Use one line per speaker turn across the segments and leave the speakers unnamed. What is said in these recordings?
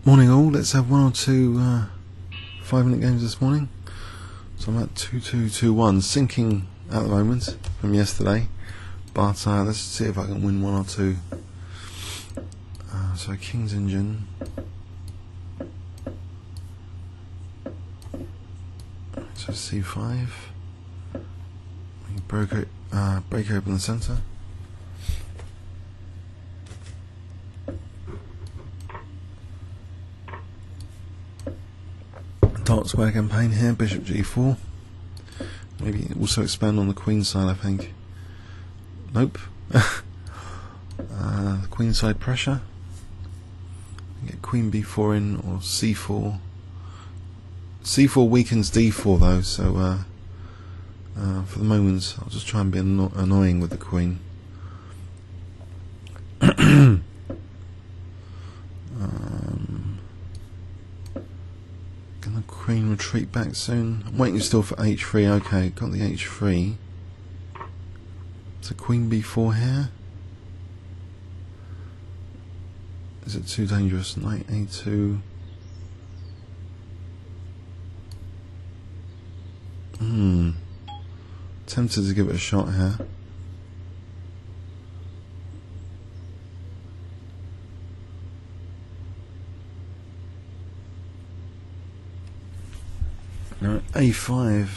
Morning all, let's have one or two 5-minute games this morning. So I'm at 2-2-2-1, sinking at the moment from yesterday, but let's see if I can win one or two. So King's Engine, so C5, we break open the centre. Dark square campaign here, Bishop G4. Maybe also expand on the Queen side, I think. Nope. Queen side pressure. Get Queen B4 in or C4. C4 weakens D4 though, so for the moment I'll just try and be annoying with the Queen. Can the Queen retreat back soon? I'm waiting still for H3. Okay, got the H3. So Queen B4 here. Is it too dangerous? Knight A2. Tempted to give it a shot here. Now A5,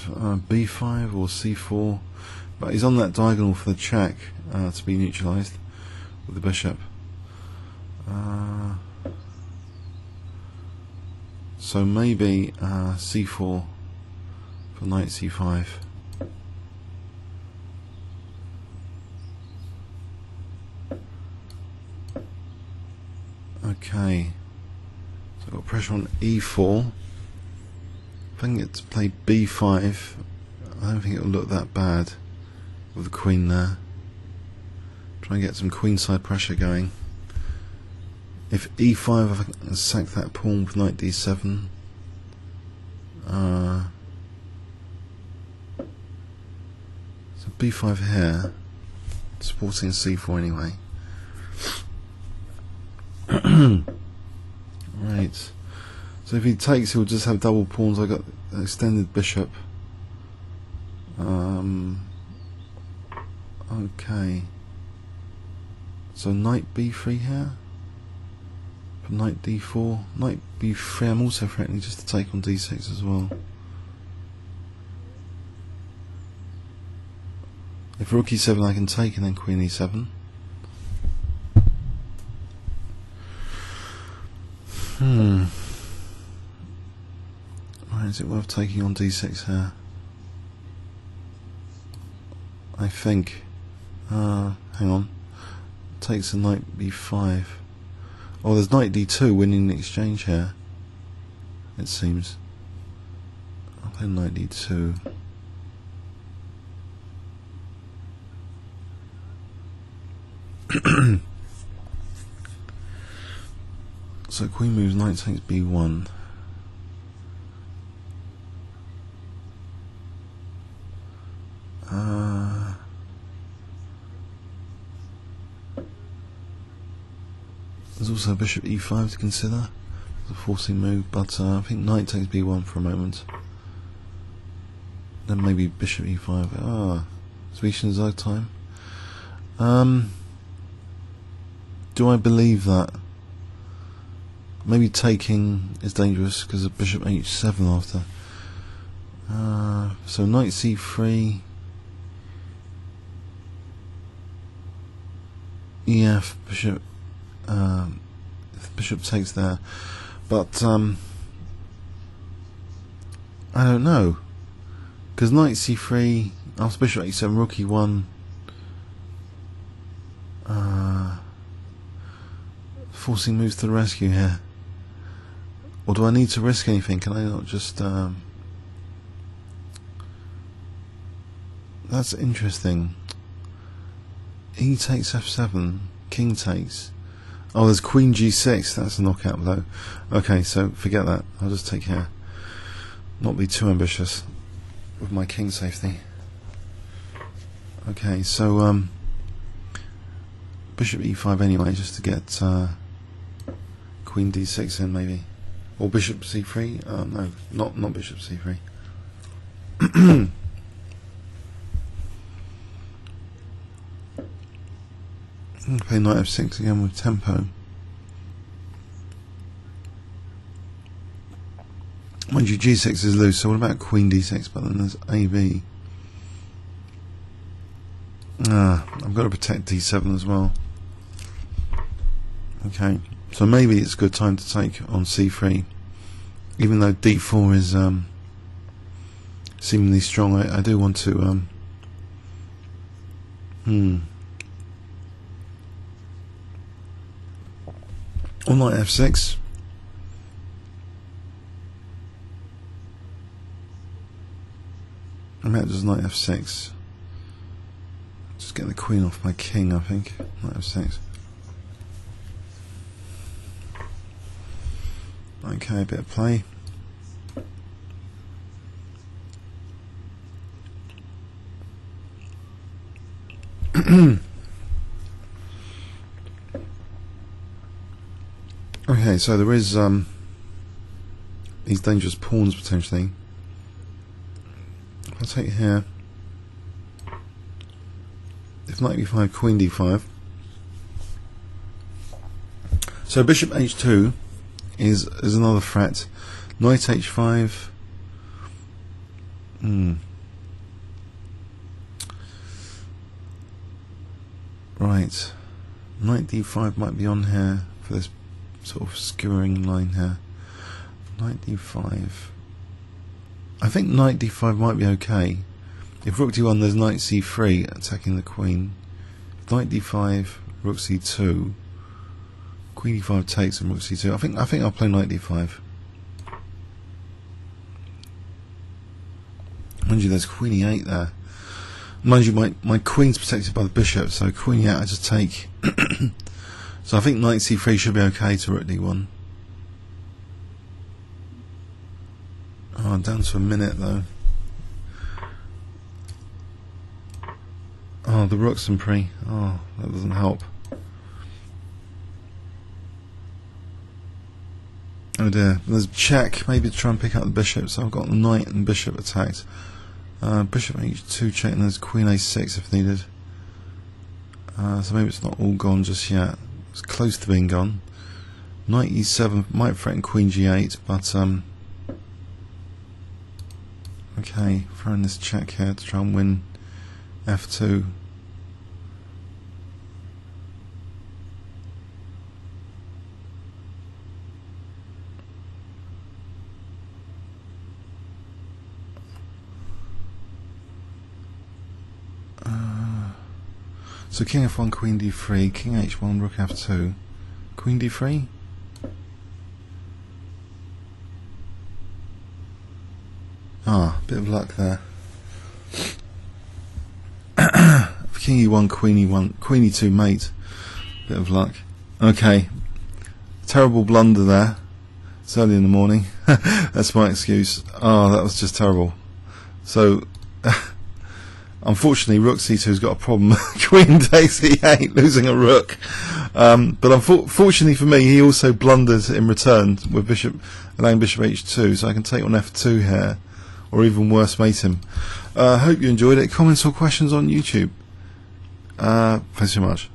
B5 or C4, but he's on that diagonal for the check to be neutralised with the bishop. So maybe C4 for knight C5. Okay, so I've got pressure on E4. If I can get to play B5, I don't think it'll look that bad with the Queen there. Try and get some queenside pressure going. If E5, if I can sack that pawn with knight D7. So B5 here, supporting C4 anyway. Right. So if he takes, he'll just have double pawns. I got an extended bishop. Okay. So knight B3 here. For knight D4, knight B3. I'm also threatening just to take on D6 as well. If rook E7 I can take, and then Queen E7. Right, is it worth taking on D6 here? I think. Hang on. Takes a knight B5. Oh, there's knight D2 winning the exchange here, it seems. I'll play knight D2. So Queen moves, knight takes B1. There's also Bishop E5 to consider. It's a forcing move, but I think knight takes B1 for a moment. Then maybe Bishop E5. Zwischenzug time. Do I believe that? Maybe taking is dangerous because of Bishop H7 after. So knight C3. EF, Bishop. If Bishop takes there, but I don't know, because knight C3 after Bishop H7, rook E1. Forcing moves to the rescue here. Or do I need to risk anything? Can I not just that's interesting. E takes F7, King takes. Oh, there's Queen G6. That's a knockout though. Okay, so forget that. I'll just take care. Not be too ambitious with my king safety. Okay, so Bishop E5 anyway, just to get Queen D6 in maybe, or Bishop C3. No, not Bishop C3. Play Knight F6 again with tempo. Mind you, G6 is loose, so what about Queen D6? But then there's AB. I've got to protect D7 as well. Okay, so maybe it's a good time to take on C3, even though D4 is seemingly strong. I do want to on Knight F6. I might just Knight F6. Just get the queen off my king, I think. Knight F6. Okay, a bit of play. Okay, so there is these dangerous pawns potentially. I'll take here. If Knight B5, Queen D5. So Bishop H2 is another threat. Knight H5. Right. Knight D5 might be on here for this sort of skewering line here. Knight D5. I think Knight D5 might be okay. If Rook D1, there's Knight C3 attacking the Queen. Knight D5, Rook C2, Queen D5 takes and Rook C2. I think I'll play Knight D5. Mind you, there's Queen E8 there. Mind you, my Queen's protected by the Bishop, so Queen E8 I just take. So I think Knight C3 should be okay to Rook D1. Oh, down to a minute though. Oh, the Rook's in pre. Oh, that doesn't help. Oh dear. There's check. Maybe to try and pick up the Bishop. So I've got the Knight and Bishop attacked. Bishop H2 check, and there's Queen A6 if needed. So maybe it's not all gone just yet. It's close to being gone. Knight E7 might threaten Queen G8, but okay, throwing this check here to try and win F2. So King F1, Queen D3, King H1, Rook F2, Queen D3. Bit of luck there. King E1, Queen E1, Queen E2 mate. Bit of luck. Okay. Terrible blunder there. It's early in the morning. That's my excuse. That was just terrible. So unfortunately, Rook C2's got a problem. Queen takes E8, losing a rook. But unfortunately for me, he also blundered in return with allowing Bishop H2, so I can take on F2 here, or even worse, mate him. Hope you enjoyed it. Comments or questions on YouTube. Thanks so much.